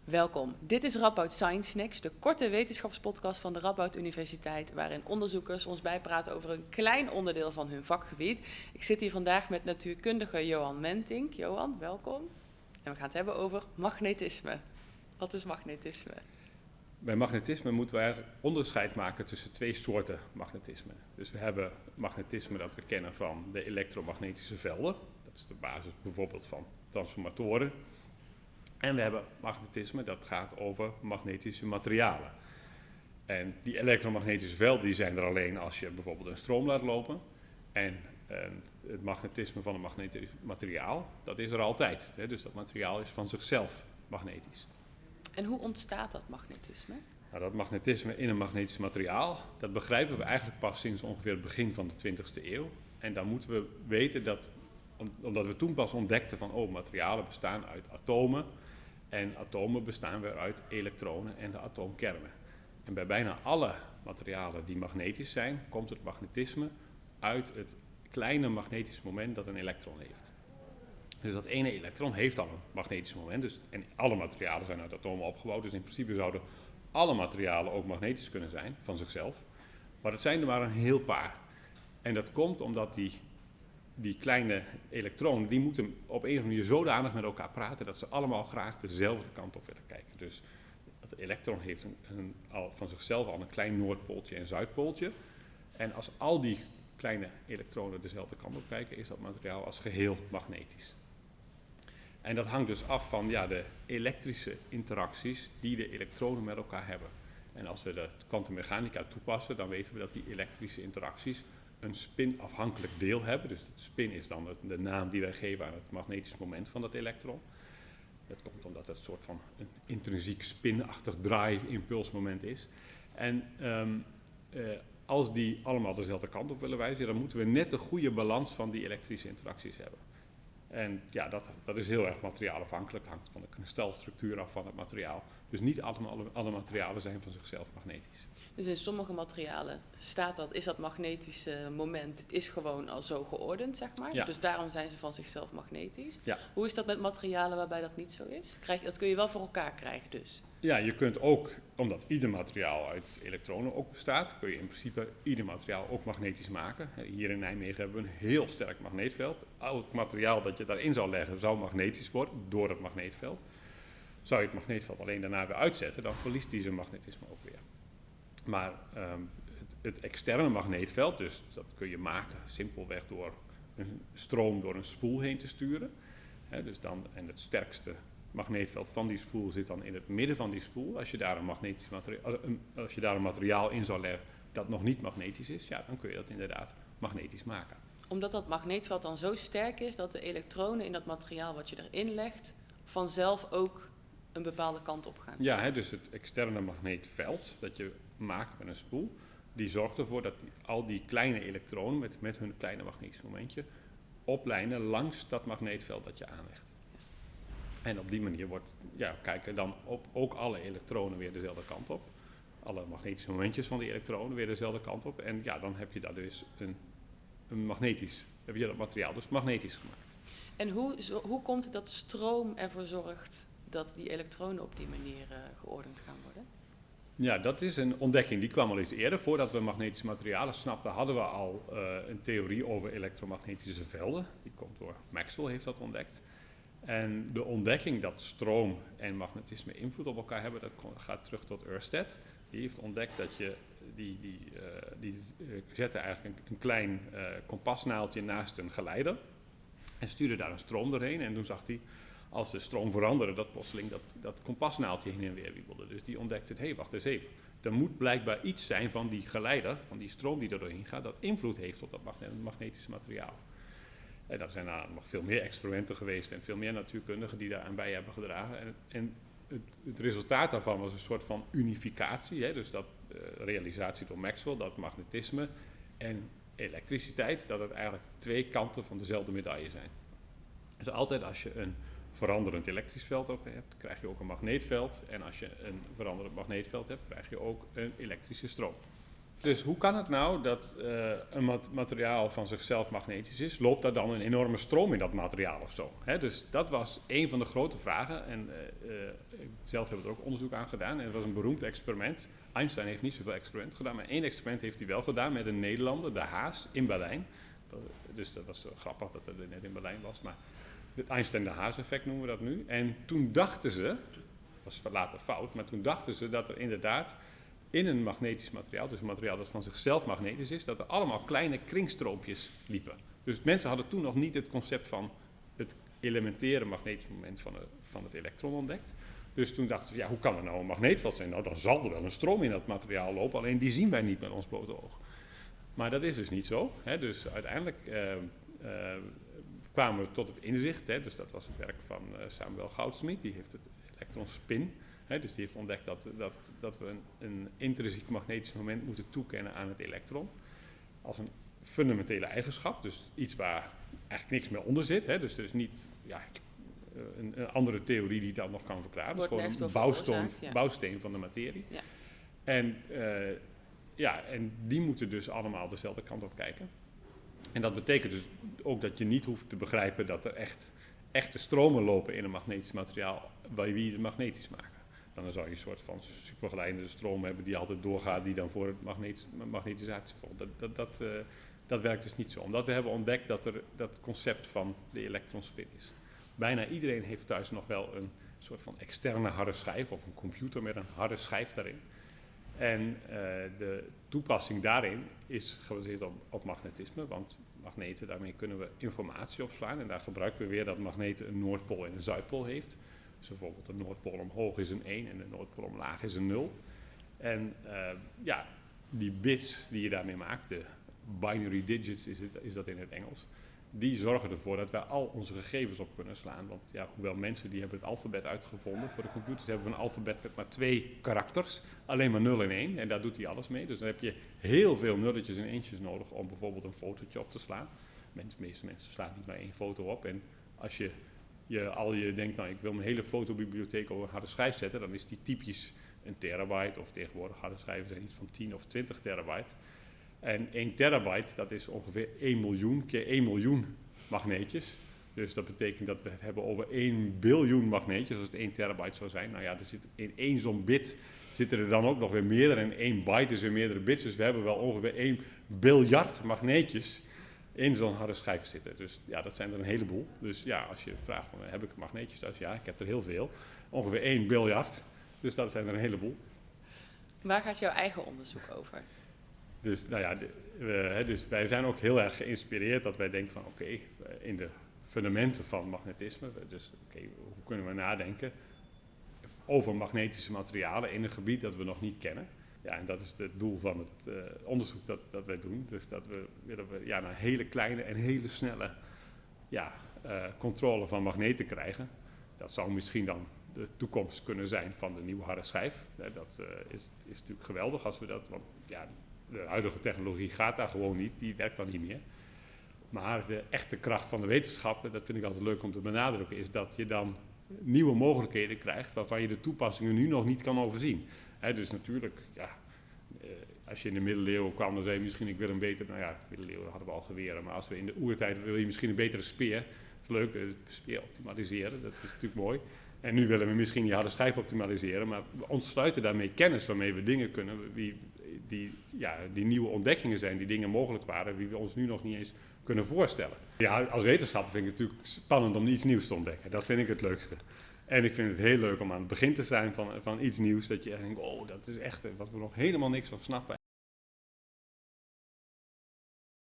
Welkom, dit is Radboud Science Snacks, de korte wetenschapspodcast van de Radboud Universiteit, waarin onderzoekers ons bijpraten over een klein onderdeel van hun vakgebied. Ik zit hier vandaag met natuurkundige Johan Mentink. Johan, welkom. En we gaan het hebben over magnetisme. Wat is magnetisme? Bij magnetisme moeten we eigenlijk onderscheid maken tussen twee soorten magnetisme. Dus we hebben magnetisme dat we kennen van de elektromagnetische velden. Dat is de basis bijvoorbeeld van transformatoren. En we hebben magnetisme dat gaat over magnetische materialen. En die elektromagnetische velden die zijn er alleen als je bijvoorbeeld een stroom laat lopen. En het magnetisme van een magnetisch materiaal, dat is er altijd. Dus dat materiaal is van zichzelf magnetisch. En hoe ontstaat dat magnetisme? Nou, dat magnetisme in een magnetisch materiaal, dat begrijpen we eigenlijk pas sinds ongeveer het begin van de 20e eeuw. En dan moeten we weten dat, omdat we toen pas ontdekten van materialen bestaan uit atomen. En atomen bestaan weer uit elektronen en de atoomkernen. En bij bijna alle materialen die magnetisch zijn, komt het magnetisme uit het kleine magnetisch moment dat een elektron heeft. Dus dat ene elektron heeft al een magnetisch moment. En alle materialen zijn uit atomen opgebouwd. Dus in principe zouden alle materialen ook magnetisch kunnen zijn, van zichzelf. Maar het zijn er maar een heel paar. En dat komt omdat die kleine elektronen, die moeten op een of andere manier zodanig met elkaar praten dat ze allemaal graag dezelfde kant op willen kijken. Dus het elektron heeft van zichzelf al een klein noordpooltje en zuidpooltje. En als al die kleine elektronen dezelfde kant op kijken, is dat materiaal als geheel magnetisch. En dat hangt dus af van de elektrische interacties die de elektronen met elkaar hebben. En als we de kwantummechanica toepassen, dan weten we dat die elektrische interacties een spinafhankelijk deel hebben. Dus de spin is dan de naam die wij geven aan het magnetisch moment van dat elektron. Dat komt omdat het een soort van een intrinsiek spinachtig draai-impulsmoment is. En als die allemaal dezelfde kant op willen wijzen, dan moeten we net de goede balans van die elektrische interacties hebben. En dat is heel erg materiaalafhankelijk. Het hangt van de kristalstructuur af van het materiaal. Dus niet alle materialen zijn van zichzelf magnetisch. Dus in sommige materialen is dat magnetische moment gewoon al zo geordend, zeg maar. Ja. Dus daarom zijn ze van zichzelf magnetisch. Ja. Hoe is dat met materialen waarbij dat niet zo is? Dat kun je wel voor elkaar krijgen dus. Ja, je kunt ook, omdat ieder materiaal uit elektronen ook bestaat, kun je in principe ieder materiaal ook magnetisch maken. Hier in Nijmegen hebben we een heel sterk magneetveld. Elk materiaal dat je daarin zou leggen zou magnetisch worden door het magneetveld. Zou je het magneetveld alleen daarna weer uitzetten, dan verliest die zijn magnetisme ook weer. Maar het externe magneetveld, dus dat kun je maken simpelweg door een stroom door een spoel heen te sturen. En het sterkste magneetveld van die spoel zit dan in het midden van die spoel. Als je daar een materiaal in zou leggen dat nog niet magnetisch is, dan kun je dat inderdaad magnetisch maken. Omdat dat magneetveld dan zo sterk is dat de elektronen in dat materiaal wat je erin legt vanzelf ook een bepaalde kant op gaan staan. Ja, dus het externe magneetveld dat je maakt met een spoel, die zorgt ervoor dat al die kleine elektronen met hun kleine magnetisch momentje oplijnen langs dat magneetveld dat je aanlegt. En op die manier kijken dan ook alle elektronen weer dezelfde kant op. Alle magnetische momentjes van die elektronen weer dezelfde kant op. En dan heb je daar dus heb je dat materiaal dus magnetisch gemaakt. En hoe komt het dat stroom ervoor zorgt dat die elektronen op die manier geordend gaan worden? Ja, dat is een ontdekking. Die kwam al eens eerder. Voordat we magnetische materialen snapten, hadden we al een theorie over elektromagnetische velden. Die komt door Maxwell, heeft dat ontdekt. En de ontdekking dat stroom en magnetisme invloed op elkaar hebben, dat gaat terug tot Ørsted. Die heeft ontdekt dat die zette eigenlijk een klein kompasnaaldje naast een geleider en stuurde daar een stroom doorheen. En toen zag hij, als de stroom veranderde, dat plotseling dat kompasnaaldje heen en weer wiebelde. Dus die ontdekte, wacht eens even. Er moet blijkbaar iets zijn van die geleider, van die stroom die er doorheen gaat, dat invloed heeft op dat magnetische materiaal. En er zijn nog veel meer experimenten geweest en veel meer natuurkundigen die daaraan bij hebben gedragen. En het resultaat daarvan was een soort van unificatie, dus dat realisatie door Maxwell, dat magnetisme en elektriciteit, dat het eigenlijk twee kanten van dezelfde medaille zijn. Dus altijd als je een veranderend elektrisch veld hebt, krijg je ook een magneetveld. En als je een veranderend magneetveld hebt, krijg je ook een elektrische stroom. Dus hoe kan het nou dat een materiaal van zichzelf magnetisch is? Loopt daar dan een enorme stroom in dat materiaal of zo? Hè, dus dat was een van de grote vragen. En ik zelf heb er ook onderzoek aan gedaan. En het was een beroemd experiment. Einstein heeft niet zoveel experimenten gedaan, maar één experiment heeft hij wel gedaan met een Nederlander, de Haas, in Berlijn. Dus dat was zo grappig dat het net in Berlijn was. Maar het Einstein-de Haas-effect noemen we dat nu. En toen dachten ze, dat was later fout, maar toen dachten ze dat er inderdaad in een magnetisch materiaal, dus een materiaal dat van zichzelf magnetisch is, dat er allemaal kleine kringstroompjes liepen. Dus mensen hadden toen nog niet het concept van het elementaire magnetisch moment van het elektron ontdekt. Dus toen dachten ze, ja, hoe kan er nou een magneetveld zijn? Nou, dan zal er wel een stroom in dat materiaal lopen, alleen die zien wij niet met ons blote oog. Maar dat is dus niet zo. Hè? Dus uiteindelijk kwamen we tot het inzicht, hè? Dus dat was het werk van Samuel Goudsmit, die heeft het elektronspin. Dus die heeft ontdekt dat we een intrinsiek magnetisch moment moeten toekennen aan het elektron. Als een fundamentele eigenschap, dus iets waar eigenlijk niks meer onder zit. Dus er is niet een andere theorie die dat nog kan verklaren. Het is gewoon een bouwsteen van de materie. Ja. En die moeten dus allemaal dezelfde kant op kijken. En dat betekent dus ook dat je niet hoeft te begrijpen dat er echte stromen lopen in een magnetisch materiaal waar wie het magnetisch maken. Dan zou je een soort van supergeleidende stroom hebben die altijd doorgaat, die dan voor het magnetisatie volgt. Dat werkt dus niet zo. Omdat we hebben ontdekt dat er dat concept van de elektronspin is. Bijna iedereen heeft thuis nog wel een soort van externe harde schijf of een computer met een harde schijf daarin. En de toepassing daarin is gebaseerd op magnetisme, want magneten, daarmee kunnen we informatie opslaan. En daar gebruiken we weer dat magneten een noordpool en een zuidpool heeft. Dus bijvoorbeeld de noordpool omhoog is een 1 en de noordpool omlaag is een 0. En die bits die je daarmee maakt, de binary digits is dat in het Engels, die zorgen ervoor dat wij al onze gegevens op kunnen slaan. Want ja, hoewel mensen die hebben het alfabet uitgevonden, voor de computers hebben we een alfabet met maar 2 karakters, alleen maar 0 en 1 en daar doet hij alles mee. Dus dan heb je heel veel nulletjes en eentjes nodig om bijvoorbeeld een fotootje op te slaan. De meeste mensen slaan niet maar 1 foto op en als je denkt, nou ik wil mijn hele fotobibliotheek op een harde schijf zetten, dan is die typisch een terabyte of tegenwoordig harde schijven zijn iets van 10 of 20 terabyte. En 1 terabyte, dat is ongeveer 1 miljoen keer 1 miljoen magneetjes. Dus dat betekent dat we het hebben over 1 biljoen magneetjes, als het 1 terabyte zou zijn. Nou ja, er zit in 1 zo'n bit zitten er dan ook nog weer meerdere en 1 byte is weer meerdere bits. Dus we hebben wel ongeveer 1 biljard magneetjes in zo'n harde schijf zitten. Dus ja, dat zijn er een heleboel. Dus ja, als je vraagt, van, heb ik magneetjes thuis? Ja, ik heb er heel veel. Ongeveer 1 biljard. Dus dat zijn er een heleboel. Waar gaat jouw eigen onderzoek over? Dus, dus wij zijn ook heel erg geïnspireerd dat wij denken van oké, in de fundamenten van magnetisme, dus hoe kunnen we nadenken over magnetische materialen in een gebied dat we nog niet kennen. Ja, en dat is het doel van het onderzoek dat wij doen. Dus dat we willen naar hele kleine en hele snelle controle van magneten krijgen. Dat zou misschien dan de toekomst kunnen zijn van de nieuwe harde schijf. Dat is natuurlijk geweldig als we dat, want ja, de huidige technologie gaat daar gewoon niet, die werkt dan niet meer. Maar de echte kracht van de wetenschap, dat vind ik altijd leuk om te benadrukken, is dat je dan nieuwe mogelijkheden krijgt waarvan je de toepassingen nu nog niet kan overzien. Dus natuurlijk, als je in de middeleeuwen kwam, dan zei je misschien ik wil een betere, in de middeleeuwen hadden we al geweren, maar als we in de oertijd wil je misschien een betere speer. Dat is leuk, speer optimaliseren, dat is natuurlijk mooi. En nu willen we misschien die harde schijf optimaliseren, maar we ontsluiten daarmee kennis waarmee we dingen kunnen, die nieuwe ontdekkingen zijn, die dingen mogelijk waren, die we ons nu nog niet eens kunnen voorstellen. Ja, als wetenschapper vind ik het natuurlijk spannend om iets nieuws te ontdekken. Dat vind ik het leukste. En ik vind het heel leuk om aan het begin te zijn van iets nieuws, dat je denkt, oh, dat is echt wat we nog helemaal niks van snappen.